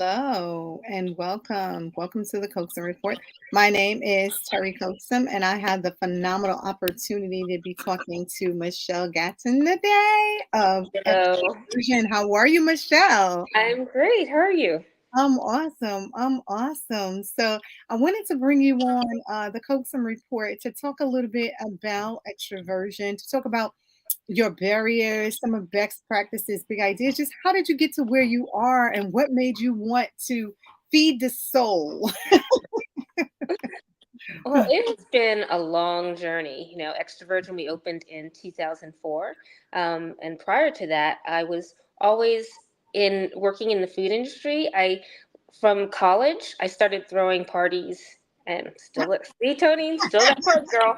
Hello and welcome. Welcome to the Coaxum Report. My name is Terry Coaxum, and I have the phenomenal opportunity to be talking to Michelle Gatton today of Hello. Extroversion. How are you, Michelle? I'm great. How are you? I'm awesome. I'm awesome. So I wanted to bring you on the Coaxum Report to talk a little bit about extroversion, to talk about your barriers, some of best practices, big ideas. Just how did you get to where you are and what made you want to feed the soul? Well, it has been a long journey. Extroversion, we opened in 2004. And prior to that, I was always in working in the food industry. From college, I started throwing parties and still, see, Tony, still that part, girl.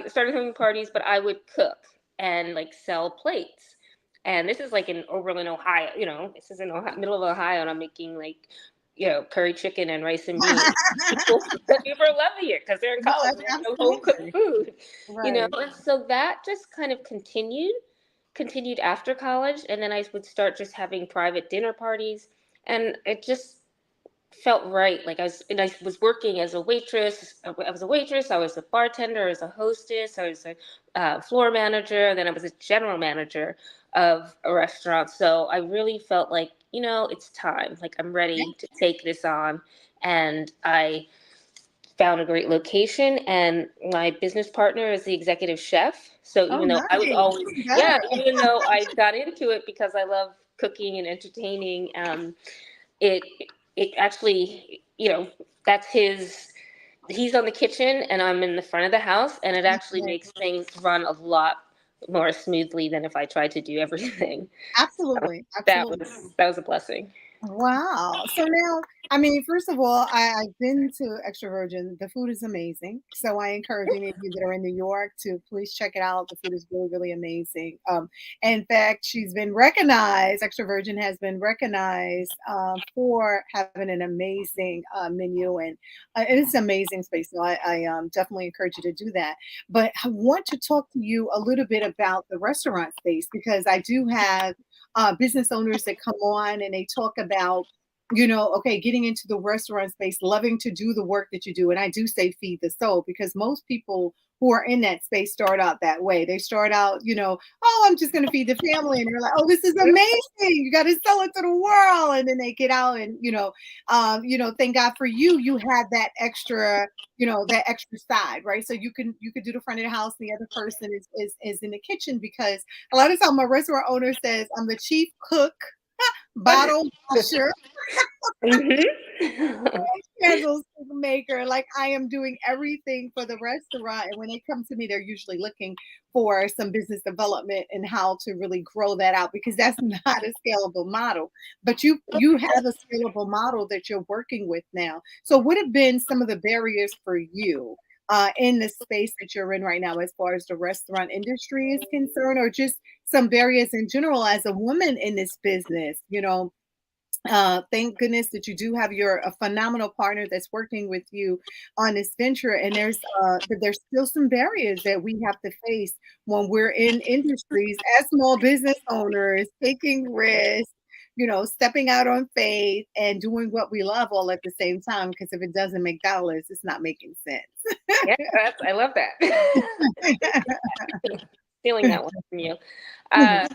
Started throwing parties, but I would cook and like sell plates. And this is like in Oberlin, Ohio. This is in middle of Ohio, and I'm making like curry chicken and rice and beans. People, people are loving it because they're in No, college and they have no home cooked absolutely. food. Right. And so that just kind of continued after college, and then I would start just having private dinner parties, and it just felt right. Like I was working as a waitress. I was a waitress. I was a bartender. I was a hostess. I was a floor manager. And then I was a general manager of a restaurant. So I really felt like, it's time. Like I'm Yeah. ready to take this on. And I found a great location, and my business partner is the executive chef. So Oh, even though I was nice. always, Even yeah, better. even though I got into it because I love cooking and entertaining, it it actually, that's he's on the kitchen and I'm in the front of the house, and it actually makes things run a lot more smoothly than if I tried to do everything. So Absolutely. that Absolutely. was a blessing. Wow. So now, I mean, first of all, I've been to Extra Virgin. The food is amazing. So I encourage any of you that are in New York to please check it out. The food is really, really amazing. In fact, she's been recognized, Extra Virgin has been recognized for having an amazing menu, and it's an amazing space. So I definitely encourage you to do that. But I want to talk to you a little bit about the restaurant space because I do have business owners that come on and they talk about, okay, getting into the restaurant space, loving to do the work that you do. And I do say feed the soul because most people who are in that space start out that way. They start out, oh, I'm just going to feed the family. And they're like, oh, this is amazing. You got to sell it to the world. And then they get out and, thank God for you, you have that extra, that extra side, right? So you could do the front of the house and the other person is in the kitchen because a lot of times my restaurant owner says I'm the chief cook, bottle washer, Hmm. candlestick maker. Like I am doing everything for the restaurant. And when they come to me, they're usually looking for some business development and how to really grow that out because that's not a scalable model. But you have a scalable model that you're working with now. So what have been some of the barriers for you? In the space that you're in right now, as far as the restaurant industry is concerned, or just some barriers in general as a woman in this business, thank goodness that you do have a phenomenal partner that's working with you on this venture, and but there's still some barriers that we have to face when we're in industries as small business owners, taking risks, stepping out on faith and doing what we love all at the same time, because if it doesn't make dollars, it's not making sense. Yeah, I love that. Stealing that one from you. Uh,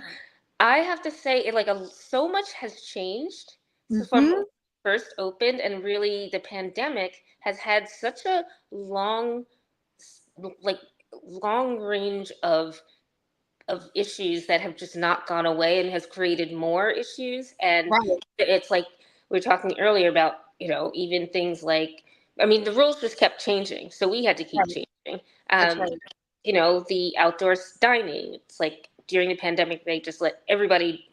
I have to say, so much has changed. So from when Hmm. we first opened, and really the pandemic has had such a long, like long range of issues that have just not gone away and has created more issues. And Right, it's like we were talking earlier about, even things like, I mean, the rules just kept changing, so we had to keep right. changing. That's Um, right. the outdoor dining. It's like during the pandemic, they just let everybody,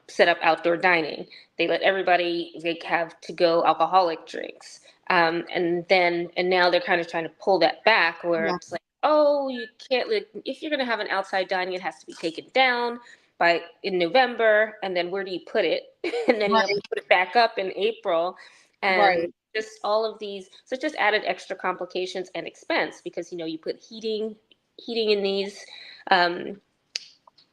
set up outdoor dining. They let everybody like have to go alcoholic drinks. And now they're kind of trying to pull that back, where Yeah. it's like, oh, you can't, like, if you're going to have an outside dining, it has to be taken down by in November, and then where do you put it? And then you have to Right, put it back up in April, and right. just all of these, so it just added extra complications and expense because you put heating in these um,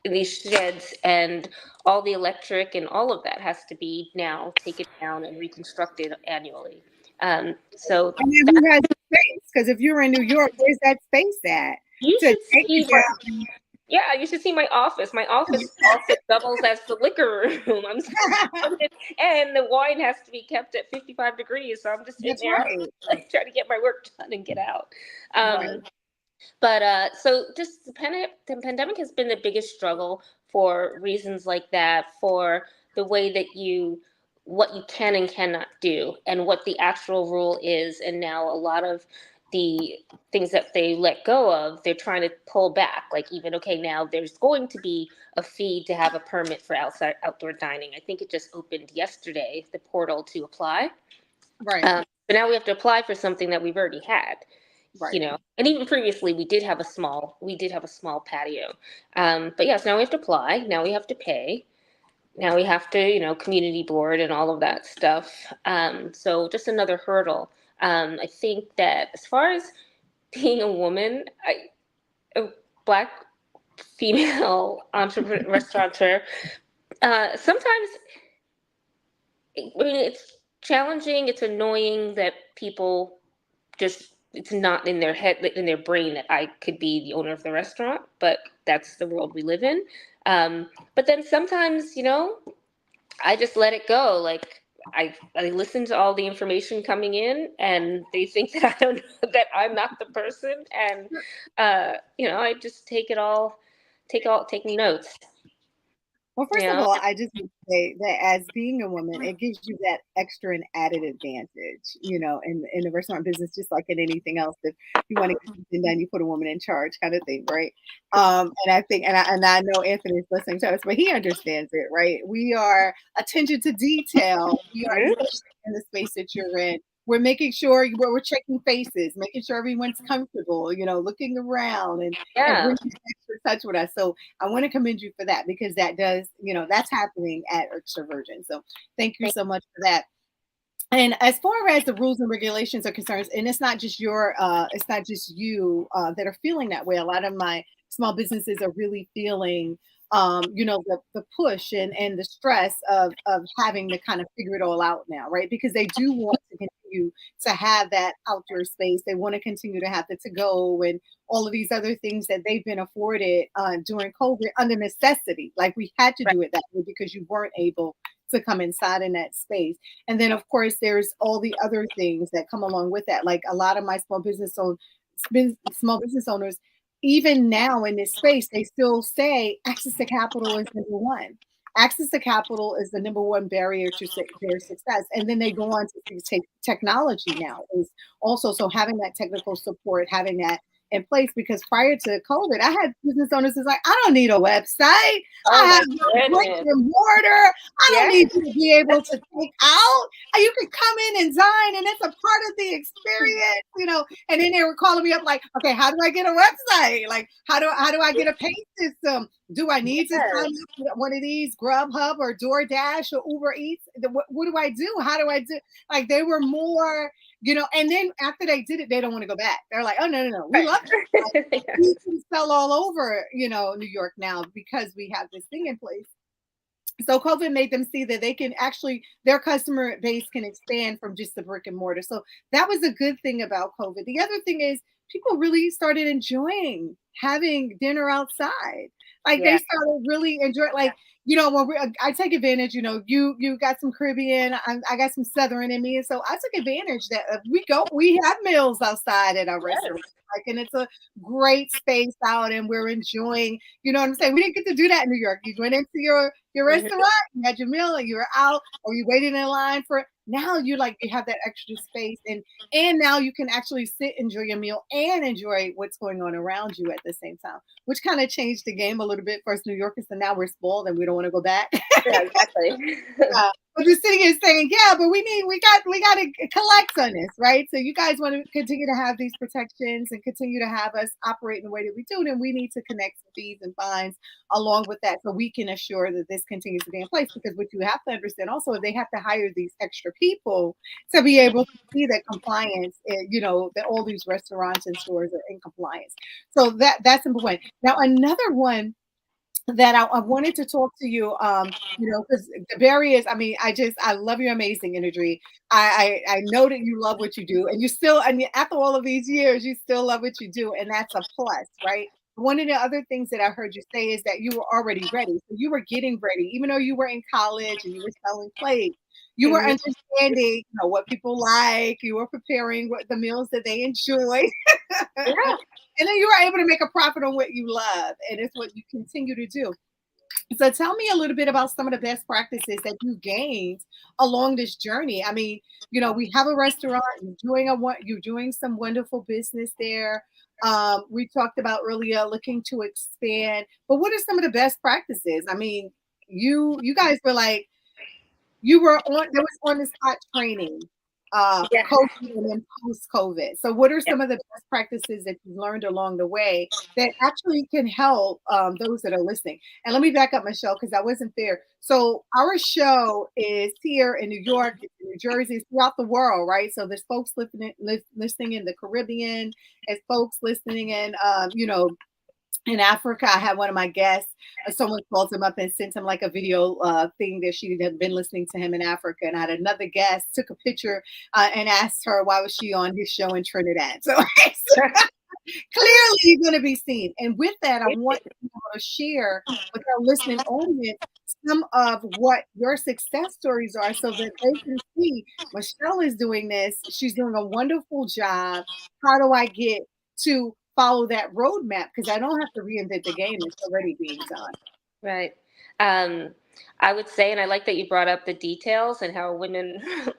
in these sheds, and all the electric and all of that has to be now taken down and reconstructed annually. So And then who has the space? Because if you're in New York, where's that space at you to should take see it my, down? yeah, you should see my office. My office also doubles as the liquor room. And the wine has to be kept at 55 degrees. So I'm just sitting That's there right. like trying to get my work done and get out. Right. But so just the pandemic has been the biggest struggle for reasons like that, for the way that what you can and cannot do, and what the actual rule is. And now a lot of the things that they let go of, they're trying to pull back. Like, even, okay, now there's going to be a fee to have a permit for outdoor dining. I think it just opened yesterday, the portal to apply. Right. But now we have to apply for something that we've already had, Right. and even previously we did have a small patio. But yes, now we have to apply, now we have to pay, now we have to, community board and all of that stuff. So just another hurdle. I think that as far as being a woman, a black female entrepreneur, restaurateur, sometimes, I mean, it's challenging, it's annoying that people just, it's not in their head, in their brain, that I could be the owner of the restaurant, but that's the world we live in. But then sometimes, I just let it go. Like, I listen to all the information coming in, and they think that I don't that I'm not the person, and I just take notes. Well, You first of know, all, I just would say that as being a woman, it gives you that extra and added advantage, in the restaurant business, just like in anything else. If you want to get something done, you put a woman in charge, kind of thing, right? And I think, and I know Anthony is listening to us, but he understands it, right? We are attention to detail. We are, Mhm. especially in the space that you're in. We're making sure we're checking faces, making sure everyone's comfortable, looking around and Yeah. bringing that extra touch with us. So I want to commend you for that because that does, that's happening at Extroversion. So thank you Thank- so much for that. And as far as the rules and regulations are concerned, and it's not just you that are feeling that way. A lot of my small businesses are really feeling, the push and the stress of having to kind of figure it all out now, right? Because they do want to continue to have that outdoor space. They want to continue to have the to go and all of these other things that they've been afforded during COVID under necessity. Like we had to Right. do it that way because you weren't able to come inside in that space. And then, of course, there's all the other things that come along with that. Like a lot of my small business owners, even now in this space, they still say access to capital is number one. Access to capital is the number one barrier to their success. And then they go on to take technology now is also so having that technical support, having that in place because prior to COVID, I had business owners who's like, I don't need a website. Oh I have my my brick goodness. and mortar. I don't Yeah. need you to be able to take out. You can come in and dine, and it's a part of the experience. And then they were calling me up like, okay, how do I get a website? Like, how do I get a pay system? Do I need to sign Yes. up for one of these Grubhub or DoorDash or Uber Eats? What do I do? How do I do? Like they were more, and then after they did it, they don't want to go back. They're like, oh no, no, no, we Right. love it. Like, we can sell all over, New York now because we have this thing in place. So COVID made them see that they can actually their customer base can expand from just the brick and mortar. So that was a good thing about COVID. The other thing is people really started enjoying having dinner outside. Like they Yeah. started really enjoying like when I take advantage, you got some Caribbean, I got some Southern in me. And so I took advantage that we have meals outside at our restaurant. Yes. Like, and it's a great space out and we're enjoying, you know what I'm saying? We didn't get to do that in New York. You went into your Mhm. restaurant, you had your meal, and you were out, or you waited in line for it. Now you have that extra space, and now you can actually sit, enjoy your meal, and enjoy what's going on around you at the same time, which kind of changed the game a little bit for us New Yorkers. And now we're spoiled and we don't want to go back. Yeah, exactly. But the city is saying, yeah, but we got to collect on this, right? So you guys want to continue to have these protections and continue to have us operate in the way that we do, then we need to connect some fees and fines along with that, so we can assure that this continues to be in place. Because what you have to understand also, they have to hire these extra people to be able to see that compliance, that all these restaurants and stores are in compliance. So that's number one. Now another one that I wanted to talk to you, because the barriers, I mean, I love your amazing energy. I know that you love what you do, and you still, and after all of these years, you still love what you do, and that's a plus, right? One of the other things that I heard you say is that you were already ready. So you were getting ready, even though you were in college and you were selling plates. You were Mhm. understanding, what people like. You were preparing what the meals that they enjoy, Yeah. and then you were able to make a profit on what you love, and it's what you continue to do. So tell me a little bit about some of the best practices that you gained along this journey. I mean, we have a restaurant, you're doing some wonderful business there. We talked about earlier looking to expand, but what are some of the best practices? I mean, you guys were like, you were on there was on the spot training, Yeah. COVID and then post-COVID. So what are Yeah. some of the best practices that you learned along the way that actually can help those that are listening? And let me back up, Michelle, because I wasn't there. So our show is here in New York, New Jersey, it's throughout the world, right? So there's folks listening in the Caribbean, there's folks listening in Africa. I had one of my guests, someone called him up and sent him like a video thing that she had been listening to him in Africa. And I had another guest, took a picture and asked her why was she on his show in Trinidad. So clearly going to be seen. And with that, I want you to share with our listening audience some of what your success stories are so that they can see Michelle is doing this. She's doing a wonderful job. How do I get to follow that roadmap? Because I don't have to reinvent the game. It's already being done. Right. Um, I would say, and I like that you brought up the details and how women are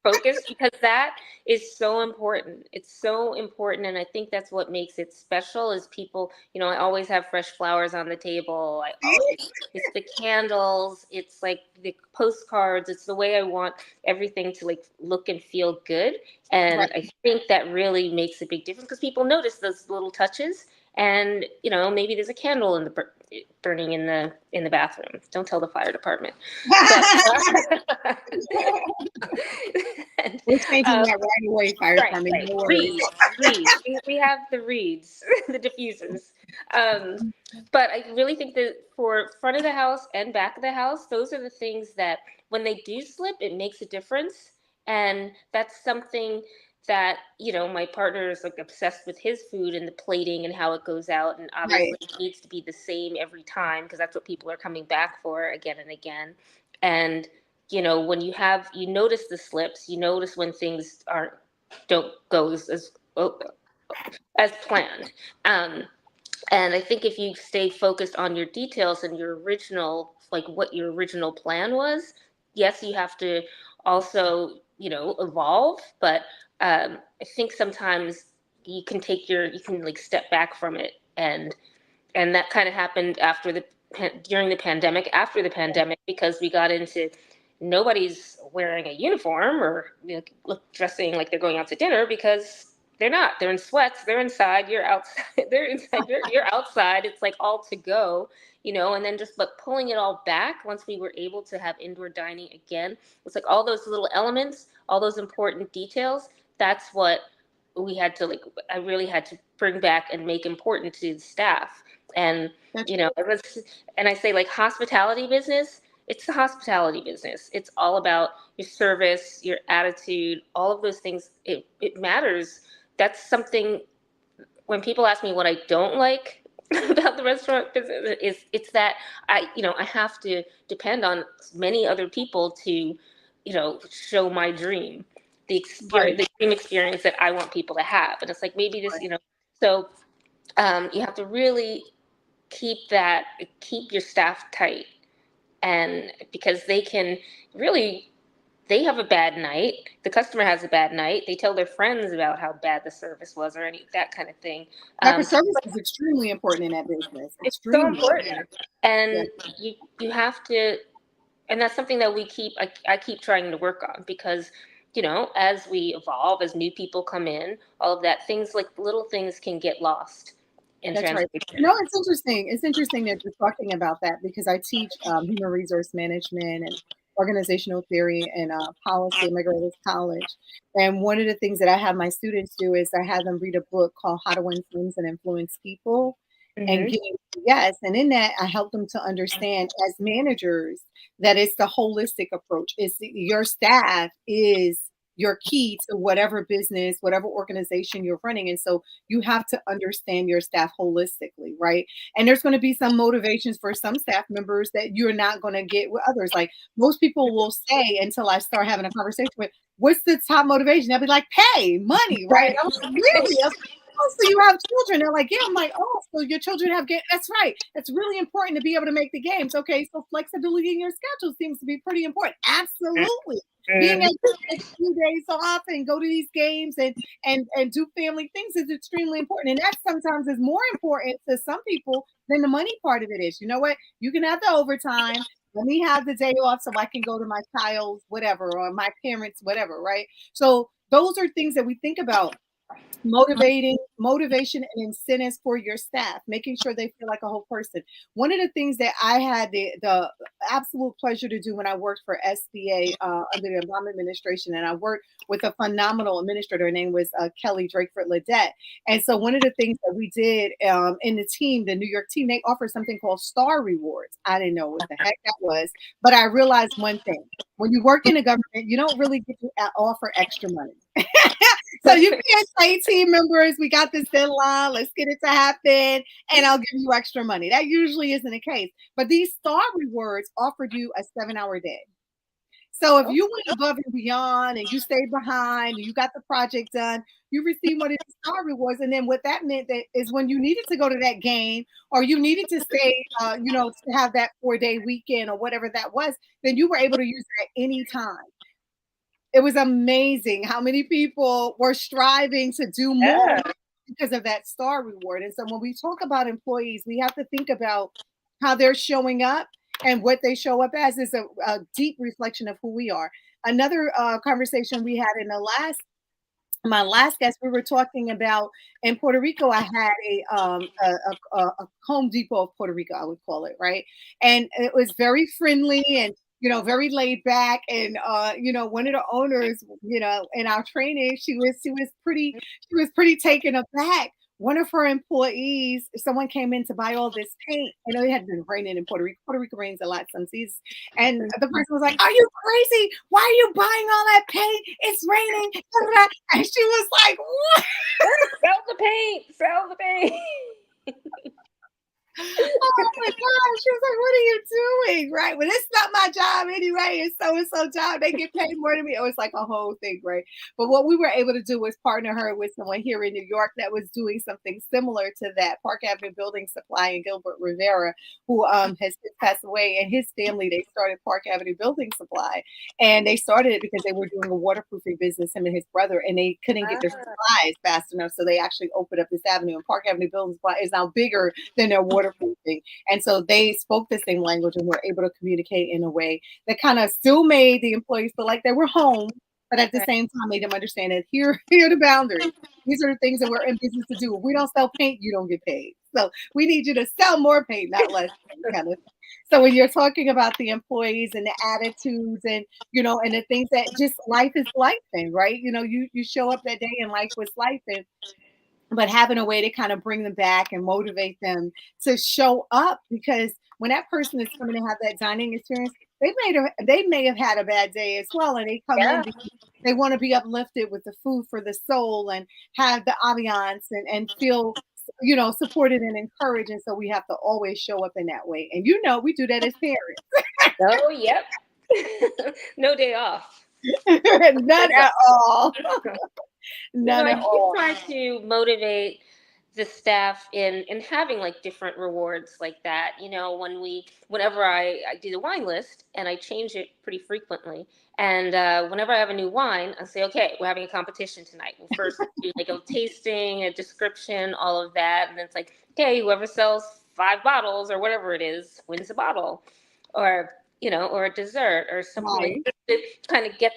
focused, because that is so important. It's so important, and I think that's what makes it special. Is people, I always have fresh flowers on the table. It's the candles. It's like the postcards. It's the way I want everything to like look and feel good, Right. and I think that really makes a big difference because people notice those little touches. And maybe there's a candle in the burning in the bathroom. Don't tell the fire department. But and, We're changing um, that right away, fire right, department. right. No worries. Reeds. We have the reeds, the diffusers. But I really think that for front of the house and back of the house, those are the things that when they do slip, it makes a difference. And that's something that, my partner is like obsessed with his food and the plating and how it goes out. And Right. obviously it needs to be the same every time because that's what people are coming back for again and again. And when you notice the slips, you notice when things aren't don't go as planned. Um, and I think if you stay focused on your details and your original, like what your original plan was, yes, you have to also, evolve. But I think sometimes you can like step back from it, and that kind of happened during the pandemic, after the pandemic, because we got into nobody's wearing a uniform or dressing like they're going out to dinner because they're not. They're in sweats. They're inside. You're outside. They're inside. You're outside. It's like all to go, And then but pulling it all back once we were able to have indoor dining again. It's like all those little elements, all those important details. That's what we had to like. I really had to bring back and make important to the staff. And That's it was, and I say like hospitality business. It's the hospitality business. It's all about your service, your attitude, all of those things. It matters. That's something when people ask me what I don't like about the restaurant business is it's that I have to depend on many other people to show my dream, the right. experience, the dream experience that I want people to have. And it's like maybe this, so you have to really keep your staff tight, and because they can really, they have a bad night, the customer has a bad night, they tell their friends about how bad the service was or any that kind of thing. Customer um, service is extremely important in that business. it's so Extremely. important, Yeah. and you have to, and that's something that I keep trying to work on because as we evolve, as new people come in, all of that, things like little things can get lost in That's right. translation. It's interesting. It's interesting that you're talking about that because I teach human resource management and organizational theory and policy at Margaret College. And one of the things that I have my students do is I have them read a book called How to Win Friends and Influence People. and Mhm. getting yes. And in that, I help them to understand as managers that it's the holistic approach. Your staff is your key to whatever business, whatever organization you're running. And so you have to understand your staff holistically, right? And there's going to be some motivations for some staff members that you're not going to get with others. Like most people will say until I start having a conversation with, what's the top motivation? They'll be like, pay, money, right? Right. And I'm like, really? Oh, so you have children. They're like, yeah. I'm like, oh, so your children have games. That's right. It's really important to be able to make the games. Okay, so flexibility in your schedule seems to be pretty important. Absolutely. Being Mhm. able to take a few days off and go to these games and do family things is extremely important. And that sometimes is more important to some people than the money part of it is. You know what? You can have the overtime. Let me have the day off so I can go to my child's whatever or my parents' whatever, right? So those are things that we think about motivation and incentives for your staff, making sure they feel like a whole person. One of the things that I had the absolute pleasure to do when I worked for SBA under the Obama administration, and I worked with a phenomenal administrator. Her name was Kelly Drakeford Ledette. And so one of the things that we did in the team, the New York team, they offered something called Star Rewards. I didn't know what the heck that was, but I realized one thing: when you work in the government, you don't really get to offer extra money. So you can't say, team members, we got this deadline, let's get it to happen, and I'll give you extra money. That usually isn't the case. But these star rewards offered you a 7-hour day. So if Oh, you went above and beyond and you stayed behind and you got the project done, you received one of these star rewards. And then what that meant that is when you needed to go to that game or you needed to stay, to have that 4-day weekend or whatever that was, then you were able to use it at any time. It was amazing how many people were striving to do more yeah. because of that star reward. And so when we talk about employees, we have to think about how they're showing up and what they show up as is a deep reflection of who we are. Another conversation we had in the last my last guest, we were talking about in Puerto Rico. I had a Home Depot of Puerto Rico, I would call it, right? And it was very friendly and very laid back. And one of the owners, in our training, she was pretty taken aback. One of her employees, someone came in to buy all this paint. I know it had been raining in Puerto Rico. Puerto Rico rains a lot some seasons. And the person was like, "Are you crazy? Why are you buying all that paint? It's raining." And she was like, "What?" Sell the paint. Sell the paint. Oh my God. She was like, "What are you doing?" Right. Well, it's not my job anyway. It's so and so job. They get paid more than me. It was like a whole thing, right? But what we were able to do was partner her with someone here in New York that was doing something similar to that. Park Avenue Building Supply and Gilbert Rivera, who has since passed away, and his family, they started Park Avenue Building Supply. And they started it because they were doing a waterproofing business, him and his brother, and they couldn't get their Ah, supplies fast enough. So they actually opened up this avenue. And Park Avenue Building Supply is now bigger than their waterproofing. And so they spoke the same language and were able to communicate in a way that kind of still made the employees feel like they were home, but at the right, same time made them understand that here are the boundaries. These are the things that we're in business to do. If we don't sell paint, you don't get paid. So we need you to sell more paint, not less paint, kind of. So when you're talking about the employees and the attitudes and and the things that just life is life in, right? You show up that day and life was life and but having a way to kind of bring them back and motivate them to show up because when that person is coming to have that dining experience, they may have had a bad day as well, and they come in yeah, because they want to be uplifted with the food for the soul and have the ambiance and feel supported and encouraged. And so we have to always show up in that way. And we do that as parents. oh yep. No day off. None at all. No, None I at do all. try to motivate the staff in having like different rewards like that. Whenever I do the wine list and I change it pretty frequently, and whenever I have a new wine, I say, okay, we're having a competition tonight. We'll first do like a tasting, a description, all of that, and then it's like, okay, whoever sells 5 bottles or whatever it is wins a bottle, or or a dessert or something like Right. this to kind of give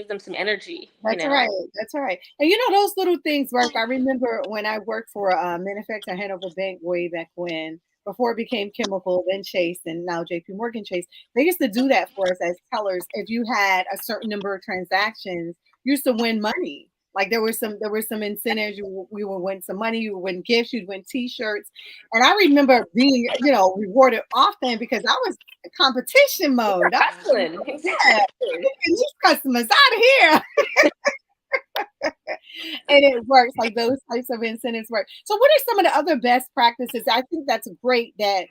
them some energy. That's right. That's right. And those little things work. I remember when I worked for Manufacturer Hanover Bank way back when, before it became Chemical, then Chase, and now JP Morgan Chase. They used to do that for us as tellers. If you had a certain number of transactions, you used to win money. Like there were some incentives. We would win some money. You would win gifts. You'd win T-shirts. And I remember being, rewarded often because I was in competition mode. I was like, Hustling. yeah, Exactly. getting these customers out of here. And it works. Like those types of incentives work. So, what are some of the other best practices? I think that's great that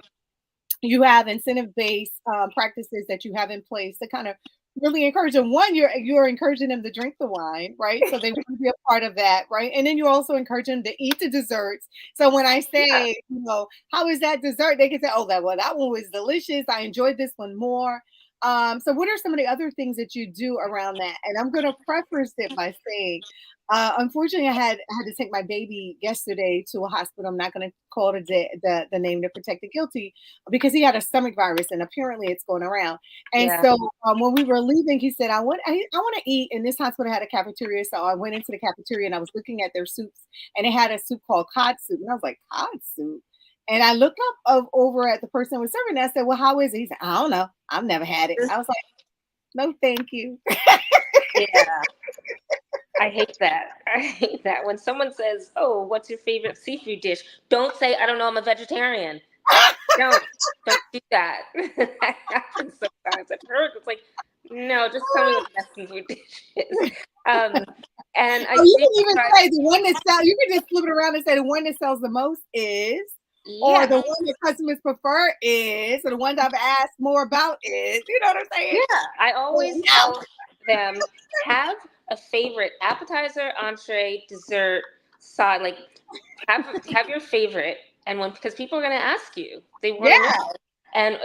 you have incentive-based practices that you have in place to kind of really encourage them. One, you're encouraging them to drink the wine, right? So they want to be a part of that, right? And then you're also encouraging them to eat the desserts. So when I Yeah. say, how is that dessert? They can say, oh, that one was delicious. I enjoyed this one more. So what are some of the other things that you do around that? And I'm going to preface it by saying, unfortunately, I had to take my baby yesterday to a hospital. I'm not going to call the name to protect the guilty because he had a stomach virus and apparently it's going around. And Yeah. so when we were leaving, he said, I want to eat. And this hospital had a cafeteria. So I went into the cafeteria and I was looking at their soups and it had a soup called cod soup. And I was like, cod soup. And I looked up over at the person who was serving it. I said, well, how is it? He said, I don't know. I've never had it. I was like, no, thank you. Yeah. I hate that. I hate that. When someone says, "Oh, what's your favorite seafood dish?" Don't say, "I don't know, I'm a vegetarian." Don't. Don't do that. That happens sometimes. I've heard it's like, no, just tell me what the best seafood dish is. Um, and I Oh, you did can even try. say the one that sells, you can just flip it around and say the one that sells the most is, or Yeah, the one that customers prefer is, or the ones I've asked more about is. You know what I'm saying? yeah. I always Yeah. tell them, have a favorite appetizer, entree, dessert, side. Like have your favorite, and when because people are going to ask you, they want to know. Yeah. And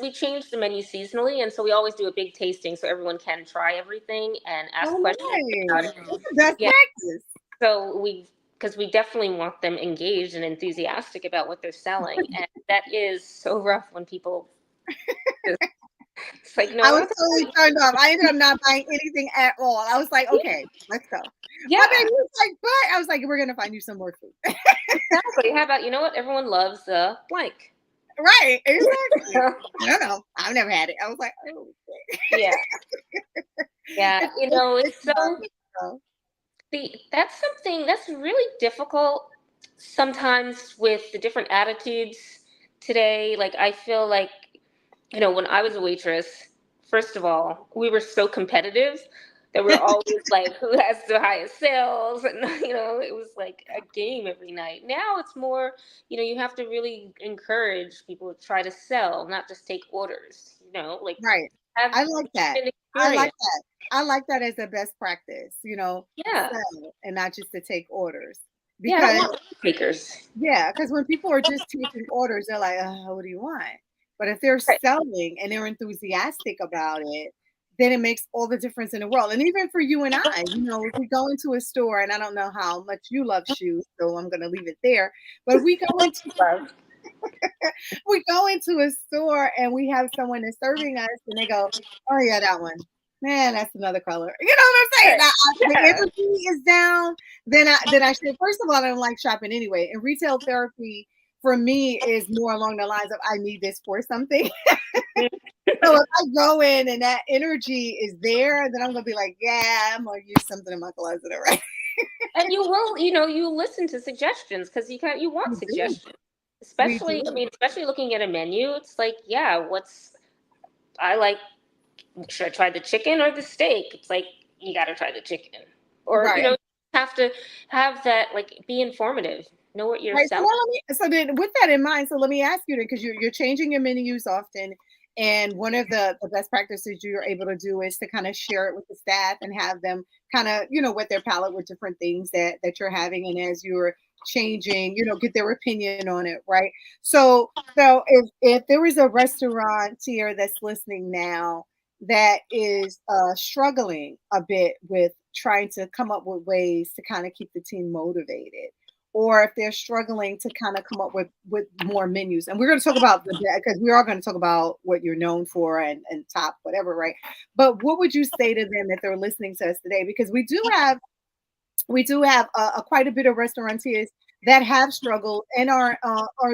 we change the menu seasonally, and so we always do a big tasting so everyone can try everything and ask Oh, questions about nice. it. That's the best Yeah, practice. so because we definitely want them engaged and enthusiastic about what they're selling, and that is so rough when people just, it's like, I no, was that's totally turned off. I ended up not buying anything at all. I was like, yeah, okay, let's go. My yeah, baby was like, but I was like, we're gonna find you some more food. exactly. How about, you know what? Everyone loves the blank. Right, exactly. I don't know. I've never had it. I was like, oh, Yeah, yeah. It's it's so so. that's something that's really difficult sometimes with the different attitudes today. Like I feel like, when I was a waitress, first of all, we were so competitive that we were always like, who has the highest sales? And, it was like a game every night. Now it's more, you have to really encourage people to try to sell, not just take orders, like Right. have I like that. an I like experience. that. I like that as a best practice, Yeah. sell and not just to take orders. Yeah. I don't Because want takers. yeah, because when people are just taking orders, they're like, what do you want? But if they're Right. selling and they're enthusiastic about it, then it makes all the difference in the world. And even for you and I, if we go into a store, and I don't know how much you love shoes, so I'm gonna leave it there. But Love. we go into a store and we have someone that's serving us and they go, oh yeah, that one. Man, that's another color. You know what I'm saying? Right. The Yeah. energy is down. Then I should first of all, I don't like shopping anyway. And retail therapy for me is more along the lines of I need this for something. So if I go in and that energy is there, then I'm gonna be like, yeah, I'm gonna use something in my closet, all right? And you will, you listen to suggestions because you want We do. suggestions. We Especially, I do. mean, especially looking at a menu, it's like, yeah, I like, should I try the chicken or the steak? It's like, you got to try the chicken. Or, Right. have to have that, like, be informative, know what you're Right. So, selling. well, so then with that in mind, so let me ask you then, because you're changing your menus often, and one of the best practices you're able to do is to kind of share it with the staff and have them kind of with their palate with different things that you're having, and as you're changing, get their opinion on it, right? So if there was a restaurateur that's listening now that is struggling a bit with trying to come up with ways to kind of keep the team motivated, or if they're struggling to kind of come up with more menus. And we're going to talk about because we are going to talk about what you're known for and top whatever, right? But what would you say to them if they're listening to us today? Because we do have quite a bit of restaurateurs that have struggled and are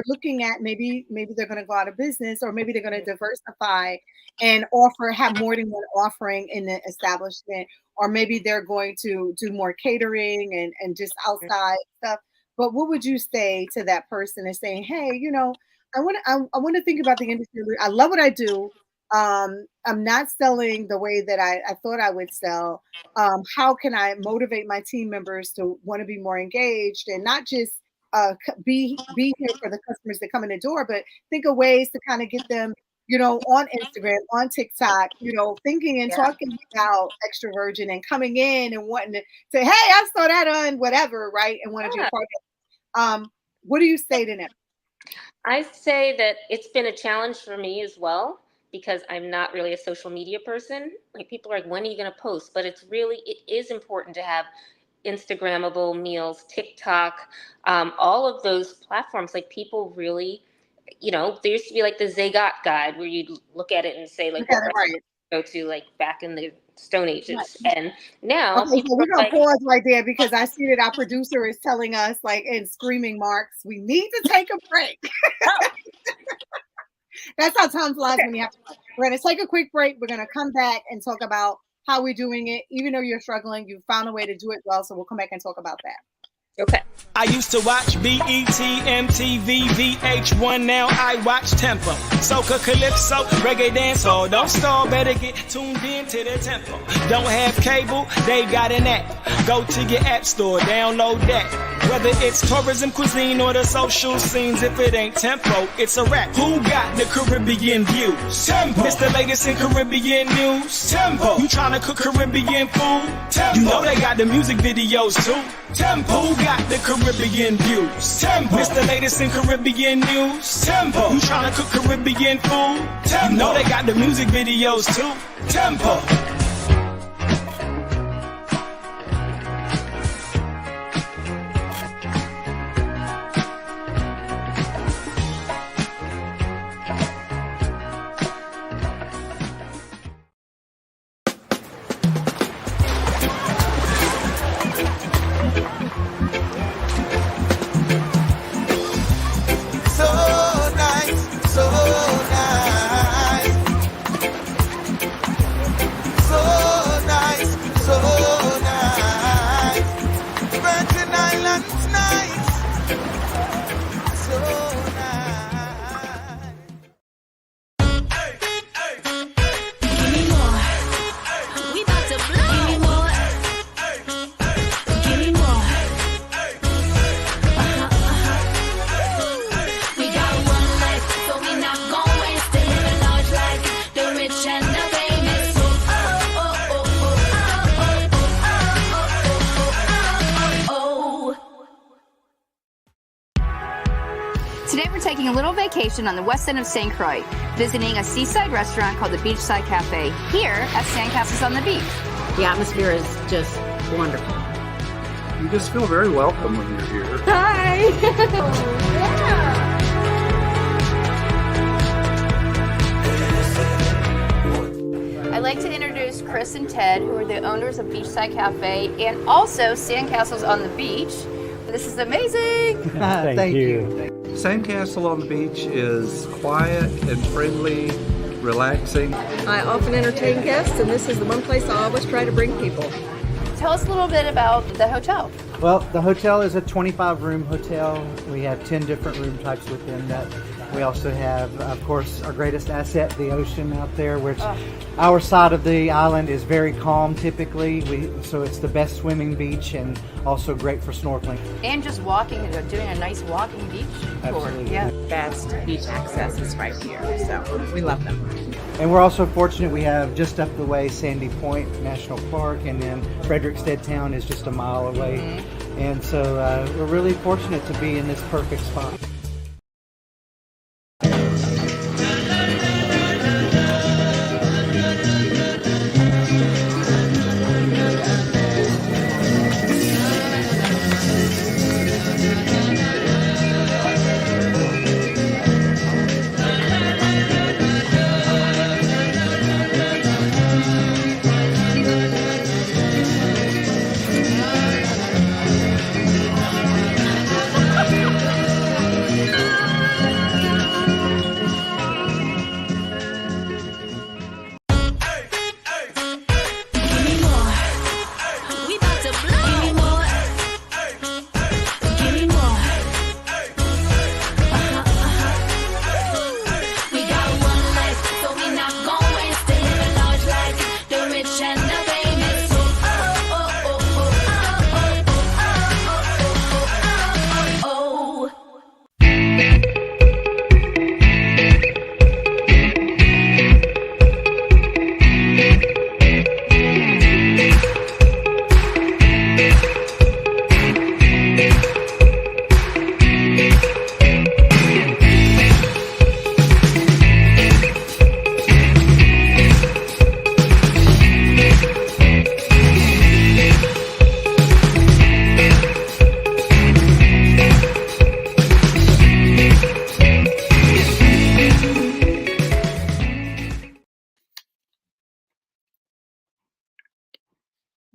looking at maybe they're going to go out of business, or maybe they're going to diversify and have more than one offering in the establishment, or maybe they're going to do more catering and just outside stuff. But what would you say to that person and saying, hey, I want to think about the industry. I love what I do. I'm not selling the way that I thought I would sell. How can I motivate my team members to want to be more engaged and not just be here for the customers that come in the door, but think of ways to kind of get them, on Instagram, on TikTok, thinking and Yeah. talking about Extra Virgin and coming in and wanting to say, hey, I saw that on whatever, right? And want to be a part of it. What do you say to them? I say that it's been a challenge for me as well, because I'm not really a social media person. Like, people are like, when are you going to post? But it is important to have Instagrammable meals, TikTok, all of those platforms. Like, people really, there used to be like the Zagat guide where you'd look at it and say like, what restaurant Right. to go to, like back in the Stone Ages. Right. And now Okay, people so we're are gonna like, pause right there because I see that our producer is telling us, like in screaming marks, we need to take a break. oh, That's how time flies okay. when you have to. We're gonna take a quick break. We're gonna come back and talk about how we're doing it. Even though you're struggling, you found a way to do it well. So we'll come back and talk about that. Okay. I used to watch BET, MTV, VH1, now I watch Tempo. Soca, Calypso, Reggae Dance, oh, don't stall, better get tuned in to the tempo. Don't have cable, they got an app. Go to your app store, download that. Whether it's tourism, cuisine, or the social scenes, if it ain't Tempo, it's a rap. Who got the Caribbean views? Tempo. It's the latest in Caribbean news. Tempo. You tryna cook Caribbean food? Tempo. You know they got the music videos too. Tempo. Who got the Caribbean views? Tempo. It's the latest in Caribbean news. Tempo. You tryna cook Caribbean food? Tempo. You know they got the music videos too. Tempo. Today we're taking a little vacation on the west end of St. Croix, visiting a seaside restaurant called the Beachside Cafe here at Sandcastles on the Beach. The atmosphere is just wonderful. You just feel very welcome when you're here. Hi! I'd like to introduce Chris and Ted, who are the owners of Beachside Cafe and also Sandcastles on the Beach. This is amazing! Thank you. Sandcastle on the Beach is quiet and friendly, relaxing. I often entertain guests, and this is the one place I always try to bring people. Tell us a little bit about the hotel. Well, the hotel is a 25-room hotel. We have 10 different room types within that. We also have, of course, our greatest asset, the ocean out there, which our side of the island is very calm typically. So it's the best swimming beach and also great for snorkeling. And just walking, doing a nice walking beach tour. Absolutely. Yeah. Best beach access is right here, so we love them. And we're also fortunate we have just up the way Sandy Point National Park, and then Frederickstead Town is just a mile away. Mm-hmm. And so we're really fortunate to be in this perfect spot.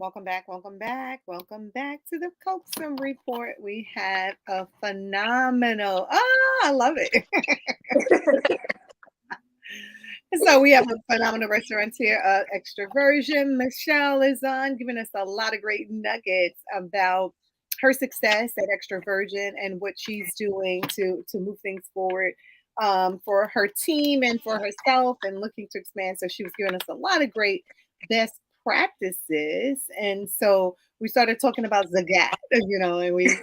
Welcome back, welcome back, welcome back to the Coaxum Report. We have a phenomenal, I love it. So we have a phenomenal restaurateur, Extroversion. Michelle is on, giving us a lot of great nuggets about her success at Extroversion and what she's doing to move things forward for her team and for herself and looking to expand. So she was giving us a lot of great best practices. And so we started talking about Zagat, and we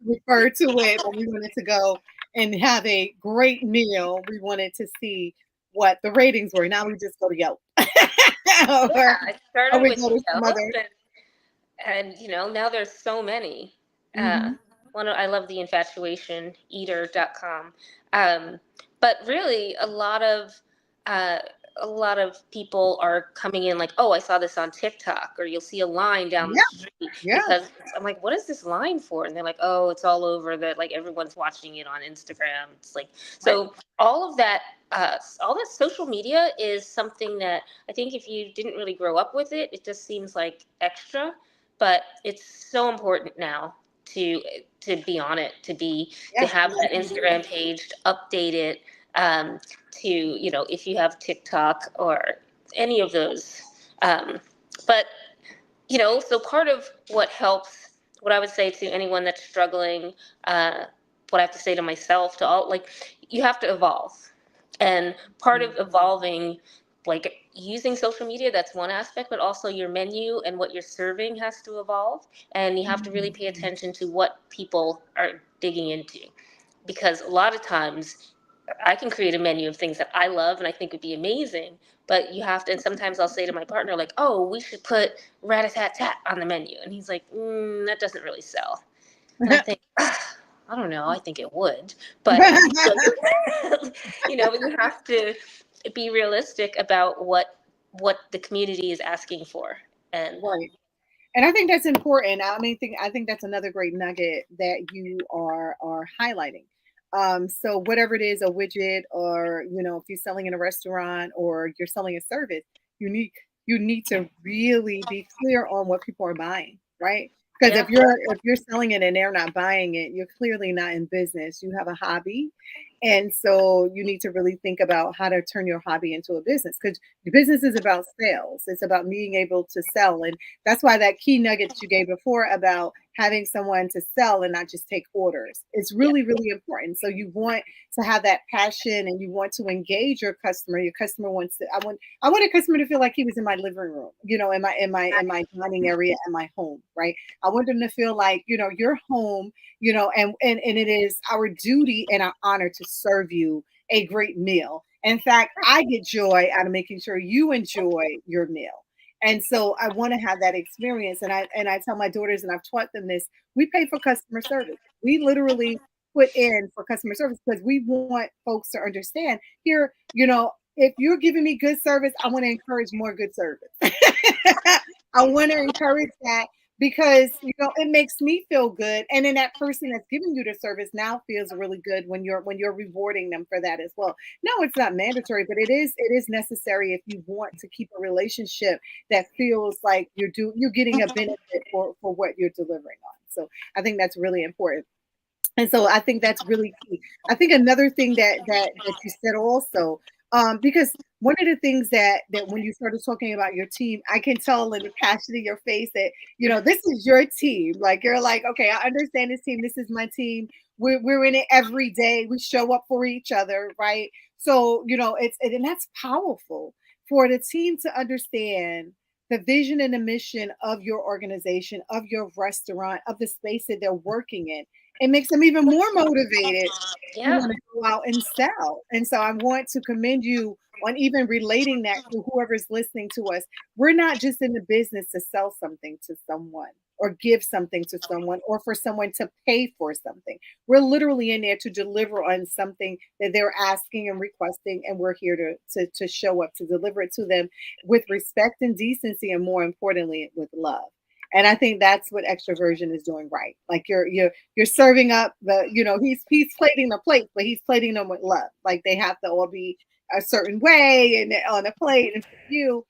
referred to it, but we wanted to go and have a great meal. We wanted to see what the ratings were. Now we just go to Yelp. Yeah, or, I or started we with go to some Yelp, other. and now there's so many. Uh, Mhm. I love the infatuationeater.com. Um, but really, uh, a lot of people are coming in like, oh, I saw this on TikTok, or you'll see a line down the Yeah, street yeah, because I'm like, what is this line for? And they're like, oh, it's all over that, like everyone's watching it on Instagram. It's like, so all of that, all that social media is something that I think if you didn't really grow up with it, it just seems like extra, but it's so important now to be on it, to yeah, have yeah. that Instagram page, to update it, to if you have TikTok or any of those. But so part of what helps, what I would say to anyone that's struggling, what I have to say to myself, to all, like, you have to evolve. And part of evolving, like using social media, that's one aspect, but also your menu and what you're serving has to evolve. And you have to really pay attention to what people are digging into. Because a lot of times I can create a menu of things that I love and I think would be amazing, but you have to, and sometimes I'll say to my partner, like, oh, we should put rat-a-tat-tat on the menu. And he's like, that doesn't really sell. And I think, I don't know, I think it would. But, but you have to be realistic about what the community is asking for. And Right. And I think that's important. I think that's another great nugget that you are highlighting. So whatever it is, a widget, or if you're selling in a restaurant or you're selling a service, you need you need to really be clear on what people are buying, right? Because yeah, if you're selling it and they're not buying it, you're clearly not in business. You have a hobby, and so you need to really think about how to turn your hobby into a business, because your business is about sales. It's about being able to sell, and that's why that key nugget that you gave before about having someone to sell and not just take orders, it's yeah, really, really important. So you want to have that passion and you want to engage your customer. Your customer wants to, I want a customer to feel like he was in my living room, in my dining area in my home, right? I want them to feel like, your home, and it is our duty and our honor to serve you a great meal. In fact, I get joy out of making sure you enjoy your meal. And so I want to have that experience. And I tell my daughters, and I've taught them this, we pay for customer service. We literally put in for customer service because we want folks to understand here, if you're giving me good service, I want to encourage more good service. I want to encourage that because it makes me feel good, and then that person that's giving you the service now feels really good when you're rewarding them for that as well. No, it's not mandatory, but it is necessary if you want to keep a relationship that feels like you're getting a benefit for what you're delivering on. So I think that's really important. And so I think that's really key. I think another thing that you said also, because one of the things that when you started talking about your team, I can tell in the passion in your face that this is your team. Like you're like, okay, I understand this team. This is my team. We're in it every day. We show up for each other, right? So and that's powerful for the team to understand the vision and the mission of your organization, of your restaurant, of the space that they're working in. It makes them even more motivated to yeah. want to go out and sell. And so I want to commend you on even relating that to whoever's listening to us. We're not just in the business to sell something to someone or give something to someone or for someone to pay for something. We're literally in there to deliver on something that they're asking and requesting, and we're here to show up to deliver it to them with respect and decency, and more importantly, with love. And I think that's what extroversion is doing right. Like you're serving up he's plating the plate, but he's plating them with love. Like they have to all be a certain way and on a plate and for you.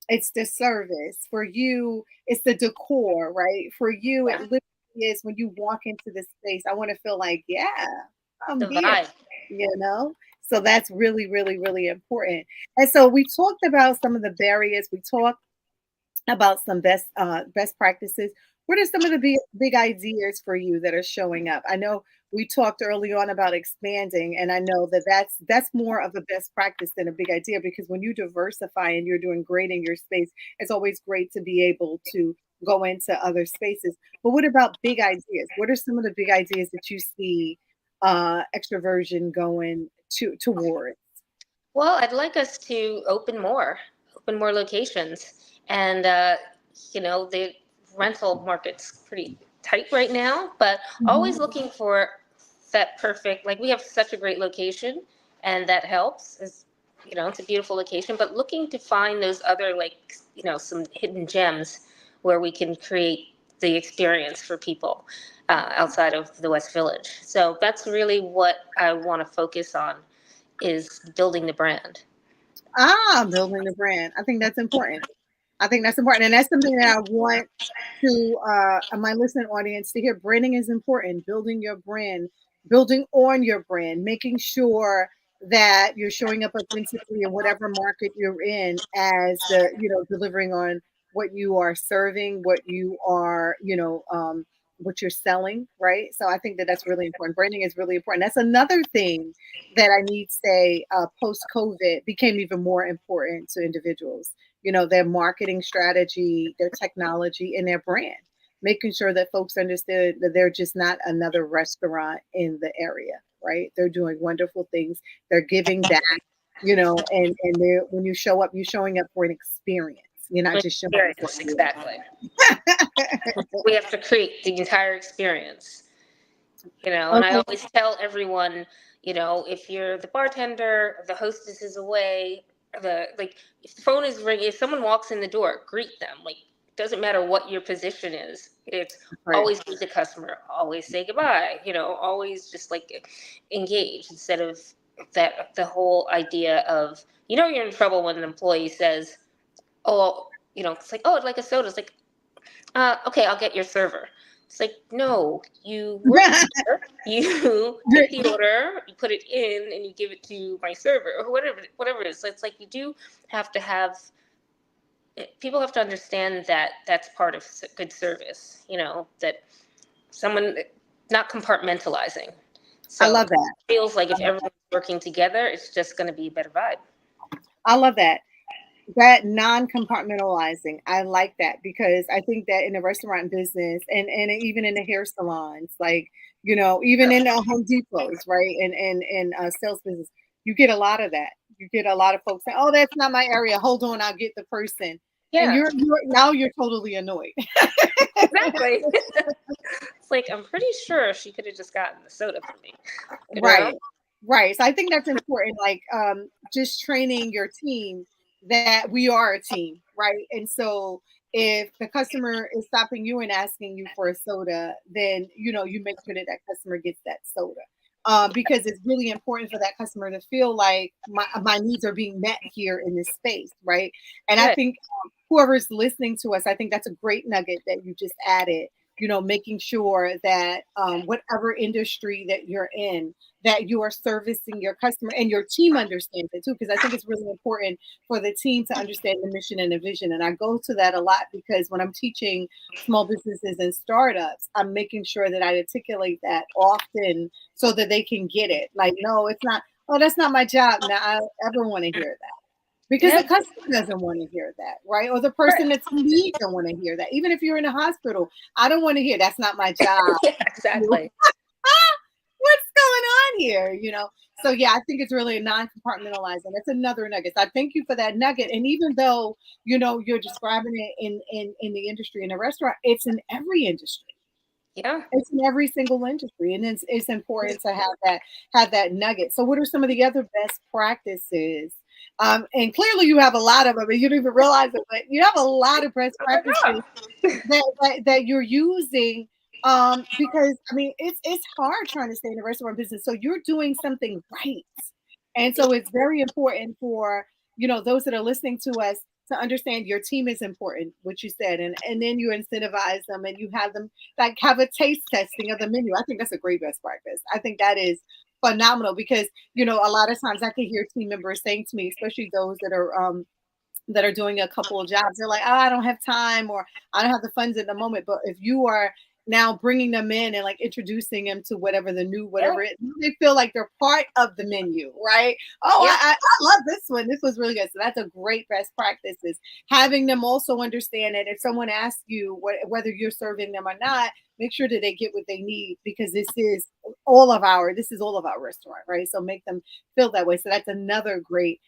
it's the service. For you, it's the decor, right? For you, it Yeah. literally is when you walk into the space. I want to feel like, yeah, I'm The here, vibe. you know? So that's really, really, really important. And so we talked about some of the barriers. We talked about some best practices. What are some of the big ideas for you that are showing up? I know we talked early on about expanding, and I know that that's more of a best practice than a big idea, because when you diversify and you're doing great in your space, it's always great to be able to go into other spaces. But what about big ideas? What are some of the big ideas that you see extroversion going towards? Well, I'd like us to open more locations. And, the rental market's pretty tight right now, but always Mhm. looking for that perfect, like we have such a great location and that helps. It's a beautiful location, but looking to find those other, like, some hidden gems where we can create the experience for people outside of the West Village. So that's really what I want to focus on, is building the brand. Building the brand. I think that's important. I think that's important. And that's something that I want to my listening audience to hear. Branding is important. Building your brand, building on your brand, making sure that you're showing up authentically in whatever market you're in, as delivering on what you are serving, what you are, what you're selling, right? So I think that that's really important. Branding is really important. That's another thing that I need to say, post COVID became even more important to individuals, their marketing strategy, their technology, and their brand, making sure that folks understood that they're just not another restaurant in the area, right? They're doing wonderful things. They're giving back, and they're, when you show up, you're showing up for an experience. You're not just showing up for Experience, exactly. We have to create the entire experience. And I Okay. always tell everyone, if you're the bartender, the hostess is away, if the phone is ringing, if someone walks in the door, greet them. Like, it doesn't matter what your position is. It's Right. always greet the customer, always say goodbye, always just like engage, instead of the whole idea of, you're in trouble when an employee says, oh, it's like, oh, I'd like a soda. It's like, okay, I'll get your server. It's like, no, you work here, you take the order, you put it in, and you give it to my server, or whatever it is. So it's like, you do have to have, people have to understand that that's part of good service, that someone, not compartmentalizing. I So love it that. feels like if everyone's working together, it's just going to be a better vibe. I love that. That non-compartmentalizing, I like that, because I think that in the restaurant business, and even in the hair salons, like, even in the Home Depots, right, and sales business, you get a lot of that. You get a lot of folks saying, "Oh, that's not my area. Hold on, I'll get the person," and Yeah, you're totally annoyed. exactly. It's like, I'm pretty sure she could have just gotten the soda for me, you know? Right. Right. So I think that's important. Like, just training your team that we are a team, right? And so if the customer is stopping you and asking you for a soda, then you make sure that that customer gets that soda. Because it's really important for that customer to feel like my needs are being met here in this space, right? And I Good. think whoever's listening to us, I think that's a great nugget that you just added. Making sure that whatever industry that you're in, that you are servicing your customer, and your team understands it too, because I think it's really important for the team to understand the mission and the vision. And I go to that a lot, because when I'm teaching small businesses and startups, I'm making sure that I articulate that often so that they can get it. Like, no, it's not, oh, that's not my job. Now I ever want to hear that. Because the Yep. customer doesn't want to hear that, right? Or the Right. person that's in need don't want to hear that. Even if you're in a hospital, I don't want to hear that's not my job. Yeah, exactly. What's going on here? So yeah, I think it's really non-compartmentalizing. That's another nugget. So I thank you for that nugget. And even though you're describing it in the industry, in a restaurant, it's in every industry. Yeah. It's in every single industry, and it's important to have that nugget. So what are some of the other best practices? And clearly you have a lot of them, and you don't even realize it, but you have a lot of best Oh my practices God. that you're using, because I mean it's hard trying to stay in the restaurant business, so you're doing something right. And so it's very important for those that are listening to us to understand your team is important, what you said, and then you incentivize them and you have them like have a taste testing of the menu. I think that's a great best practice. I think that is phenomenal because a lot of times I can hear team members saying to me, especially those that are doing a couple of jobs. They're like, oh, I don't have time or I don't have the funds at the moment. But if you are now bringing them in and like introducing them to whatever the new, whatever it, they feel like they're part of the menu, right? Oh, I love this one. This was really good. So that's a great best practice is having them also understand that if someone asks you whether you're serving them or not, make sure that they get what they need because this is all of our restaurant, right? So make them feel that way. So that's another great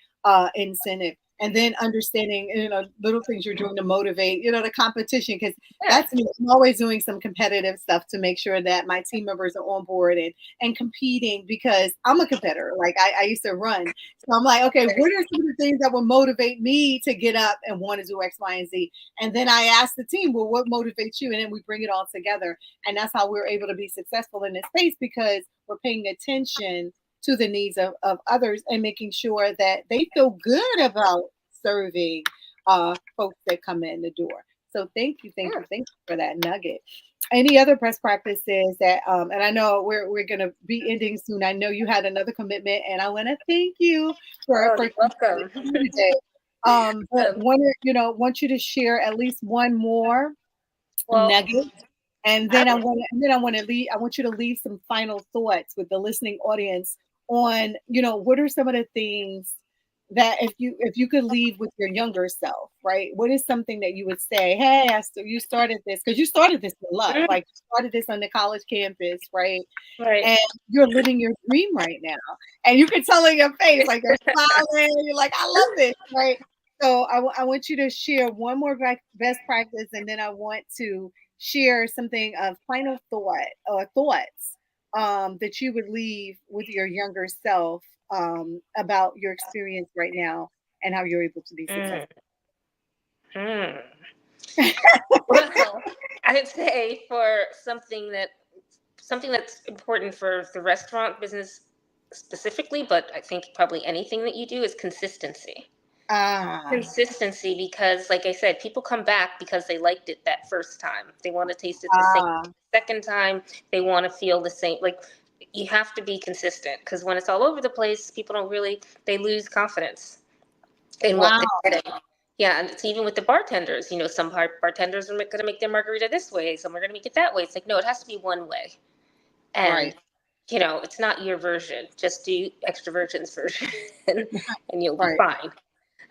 incentive. And then understanding, little things you're doing to motivate, the competition, because that's me. I'm always doing some competitive stuff to make sure that my team members are on board and competing because I'm a competitor. Like I used to run. So I'm like, okay, what are some of the things that will motivate me to get up and want to do X, Y, and Z? And then I ask the team, well, what motivates you? And then we bring it all together. And that's how we're able to be successful in this space because we're paying attention to the needs of others and making sure that they feel good about serving folks that come in the door. So thank you for that nugget. Any other best practices that and I know we're gonna be ending soon. I know you had another commitment and I want to thank you for welcome. Today. But want you to share at least one more nugget. And then I want you to leave some final thoughts with the listening audience on, what are some of the things that if you could leave with your younger self, right? What is something that you would say, hey, you started this because you started this in love, like you started this on the college campus, right? Right. And you're living your dream right now. And you can tell in your face, like you're smiling, you're like, I love this, right? So I want you to share one more best practice and then I want to share something of final thought or thoughts that you would leave with your younger self about your experience right now and how you're able to be successful. Well, I'd say for something that's important for the restaurant business specifically, but I think probably anything that you do is consistency. Consistency, because like I said, people come back because they liked it that first time. They want to taste it the second time. They want to feel the same. Like you have to be consistent because when it's all over the place, people they lose confidence in what they're getting. Yeah, and it's even with the bartenders. Some bartenders are going to make their margarita this way. Some are going to make it that way. It's like, no, it has to be one way. And it's not your version. Just do Extra Virgin's version, and you'll be fine.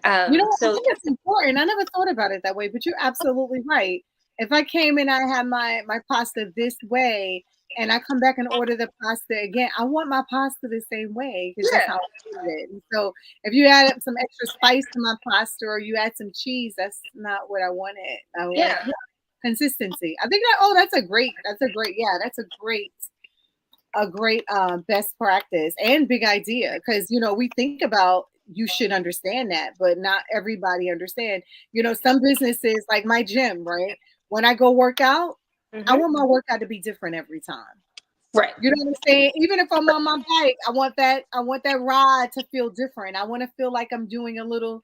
I think it's important. I never thought about it that way, but you're absolutely right. If I came and I had my pasta this way and I come back and order the pasta again, I want my pasta the same way because that's how I do it. And so if you add up some extra spice to my pasta or you add some cheese, that's not what I wanted. I want consistency. I think that's a great best practice and big idea because we think about you should understand that, but not everybody understand. Some businesses like my gym, right? When I go work out, I want my workout to be different every time. Right. You know what I'm saying? Even if I'm on my bike, I want that ride to feel different. I want to feel like I'm doing a little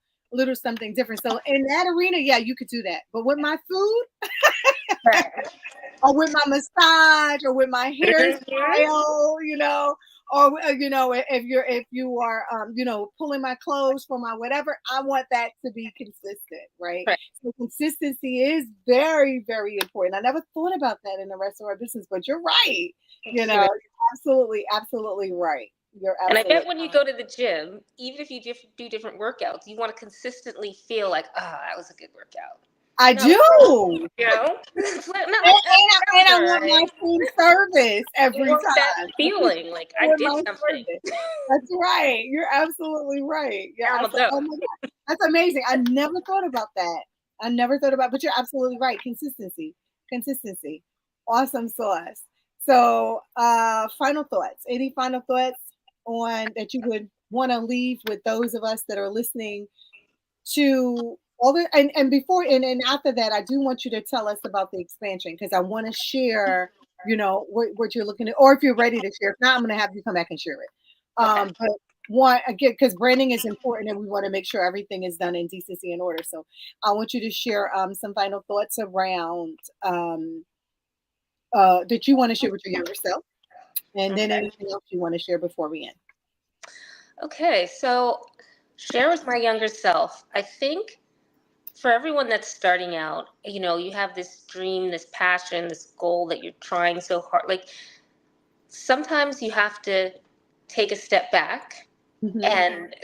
something different. So in that arena, you could do that. But with my food, or with my massage, or with my hairstyle, or if you are pulling my clothes for my whatever, I want that to be consistent, right? So consistency is very, very important. I never thought about that in the restaurant business, but you're right. You're absolutely right. And I bet when you go to the gym, even if you do different workouts, you want to consistently feel like, that was a good workout. I do. And I want my food service every time. That feeling like I did something. That's right. You're absolutely right. Yeah. Oh my God. That's amazing. I never thought about that. But you're absolutely right. Consistency. Awesome sauce. So, final thoughts. Any final thoughts on that you would want to leave with those of us that are listening to all the and before and after that, I do want you to tell us about the expansion because I want to share, what you're looking at, or if you're ready to share. If not, I'm going to have you come back and share it. But want again, because branding is important and we want to make sure everything is done in decency and order. So I want you to share some final thoughts around that you want to share with your younger self, and then Okay. anything else you want to share before we end. Okay, so share with my younger self. I think for everyone that's starting out, you have this dream, this passion, this goal that you're trying so hard. Like sometimes you have to take a step back Hmm. and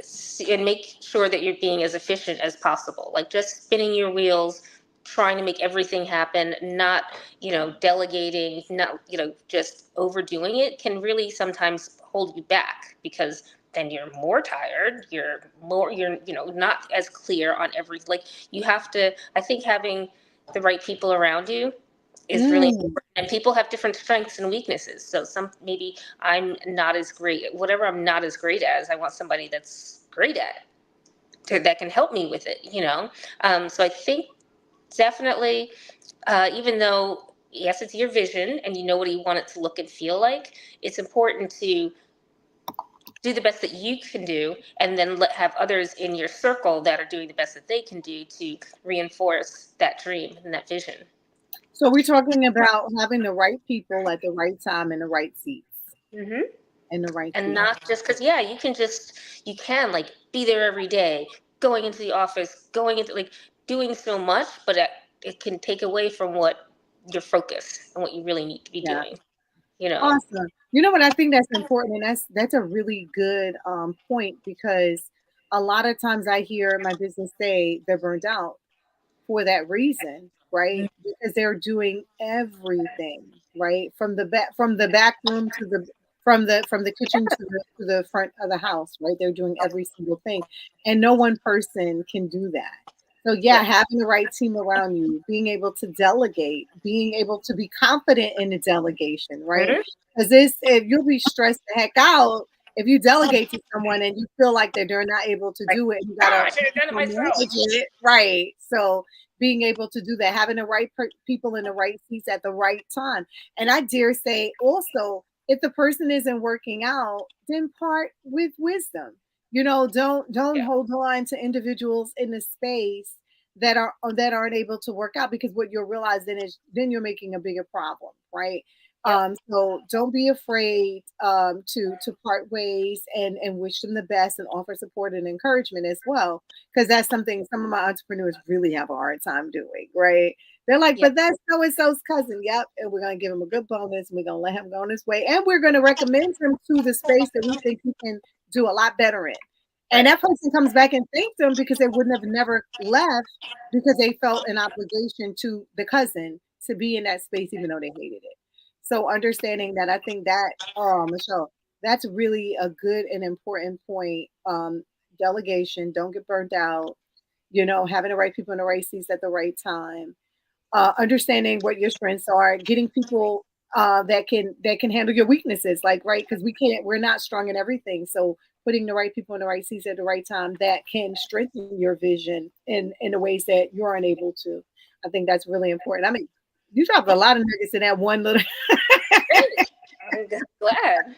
make sure that you're being as efficient as possible. Like just spinning your wheels, trying to make everything happen, not delegating, not just overdoing it can really sometimes hold you back because then you're more tired, you're not as clear on every, like you have to, I think having the right people around you is really Mm, important. And people have different strengths and weaknesses. So maybe I'm not as great, whatever I'm not as great as, I want somebody that's great at that can help me with it. So I think definitely, even though, yes, it's your vision and you know what you want it to look and feel like, it's important to do the best that you can do and then have others in your circle that are doing the best that they can do to reinforce that dream and that vision. so we're talking about having the right people at the right time in the right seats Hmm. in the right And seat. not just because, yeah, you can like be there every day, going into the office, going into like doing so much, but it can take away from what your focus and what you really need to be Yeah. doing. Awesome. You know what? I think that's important, and that's a really good point because a lot of times I hear my business say they're burned out for that reason, right? Because they're doing everything, right? From the back room to the from the kitchen to the front of the house, right? They're doing every single thing. And no one person can do that. So yeah, Right. having the right team around you, being able to delegate, being able to be confident in the delegation, right? Mhm. Because this if you'll be stressed the heck out if you delegate to someone and you feel like that they're not able to Like, do it, you gotta I should have done it myself. manage it, right? So being able to do that, having the right people in the right seats at the right time. And I dare say also, if the person isn't working out, then part with wisdom. Don't Yeah. hold on to individuals in the space that aren't able to work out because what you'll realize then you're making a bigger problem, right? Yep. So don't be afraid to part ways and wish them the best and offer support and encouragement as well because that's something some of my entrepreneurs really have a hard time doing, right? They're like, Yeah. but that's so and so's cousin. Yep. And we're going to give him a good bonus. And we're going to let him go on his way. And we're going to recommend him to the space that we think he can do a lot better in. And Right. that person comes back and thanks them because they wouldn't have never left because they felt an obligation to the cousin to be in that space, even though they hated it. So understanding that, I think that, oh, Michelle, that's really a good and important point. Delegation, don't get burnt out, having the right people in the right seats at the right time, understanding what your strengths are, getting people that can handle your weaknesses, like right, because we're not strong in everything. So putting the right people in the right seats at the right time that can strengthen your vision in the ways that you're unable to. I think that's really important. I mean, you dropped a lot of nuggets in that one little. Great. I'm glad.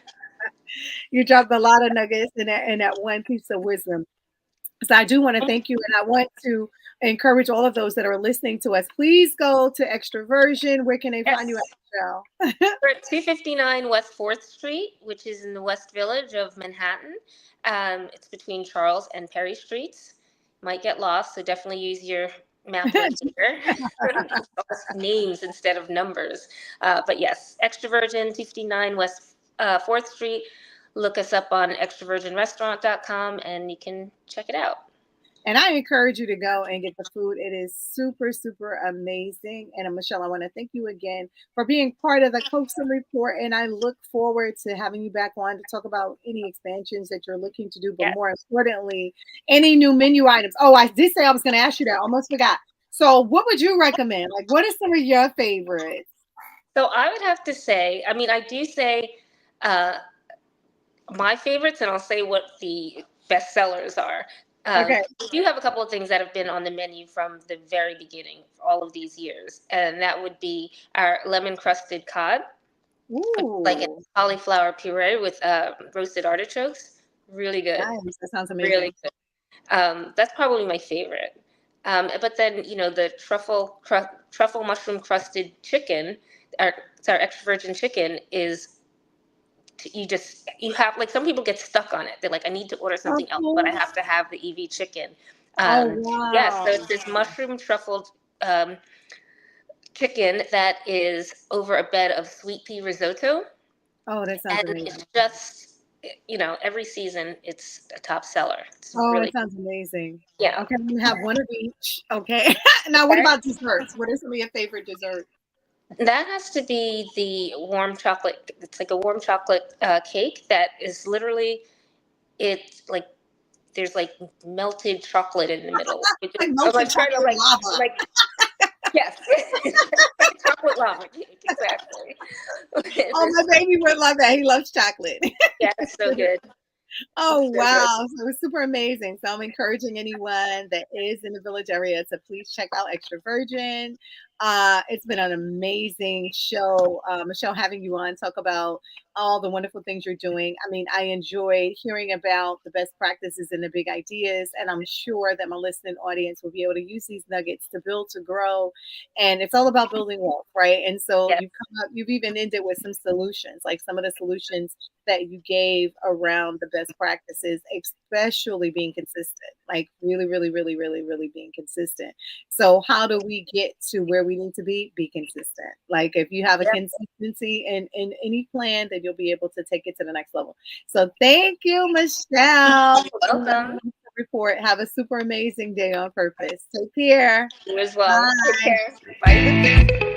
You dropped a lot of nuggets in that one piece of wisdom. So I do want to thank you, and I want to encourage all of those that are listening to us. Please go to Extroversion. Where can they find you at, Yes. Michelle? We're at 259 West 4th Street, which is in the West Village of Manhattan. It's between Charles and Perry Streets. Might get lost, so definitely use your map locator. Names instead of numbers. But yes, Extroversion, 259 West 4th Street. Look us up on extroversionrestaurant.com and you can check it out. And I encourage you to go and get the food. It is super, super amazing. And Michelle, I want to thank you again for being part of the Coaxum Report. And I look forward to having you back on to talk about any expansions that you're looking to do, but Yes. more importantly, any new menu items. Oh, I did say I was going to ask you that. Almost forgot. So, what would you recommend? Like, what are some of your favorites? So I would have to say, I mean, I do say uh, my favorites, and I'll say what the best sellers are. Okay. We do have a couple of things that have been on the menu from the very beginning, all of these years, and that would be our lemon crusted cod, like a Ooh. cauliflower puree with roasted artichokes. Really good. Nice. That sounds amazing. Really good. That's probably my favorite. But then, the truffle mushroom crusted chicken, it's our extra virgin chicken, is you have, like, some people get stuck on it. They're like, I need to order something else, but I have to have the EV chicken. Oh, Yeah, so wow. it's this mushroom truffled chicken that is over a bed of sweet pea risotto. Oh, that sounds And amazing. it's just, every season it's a top seller. It's Oh, really, it sounds amazing. yeah. Okay, we have one of each. Okay. Now, what Okay. about desserts? What are some of your favorite desserts? That has to be the warm chocolate. It's like a warm chocolate cake that is literally, it's like, there's like melted chocolate in the middle. Like I'm melted like trying to chocolate lava. yes, like chocolate lava cake, exactly. Oh, my baby would love that. He loves chocolate. Yeah, it's so good. Oh, It's so good. wow. So it's super amazing. So I'm encouraging anyone that is in the Village area to please check out Extra Virgin. It's been an amazing show, Michelle, having you on, talk about all the wonderful things you're doing. I mean, I enjoyed hearing about the best practices and the big ideas, and I'm sure that my listening audience will be able to use these nuggets to build, to grow, and it's all about building wealth, right? And so Yes. you've even ended with some solutions, like some of the solutions that you gave around the best practices, especially being consistent, like really, really, really, really, really being consistent. So how do we get to where we need to be? Be consistent. Like if you have a Yep. consistency in any plan, then you'll be able to take it to the next level. So thank you, Michelle. You're welcome. Report. Have a super amazing day on purpose. Take care. You as well. Bye. Take care. Bye.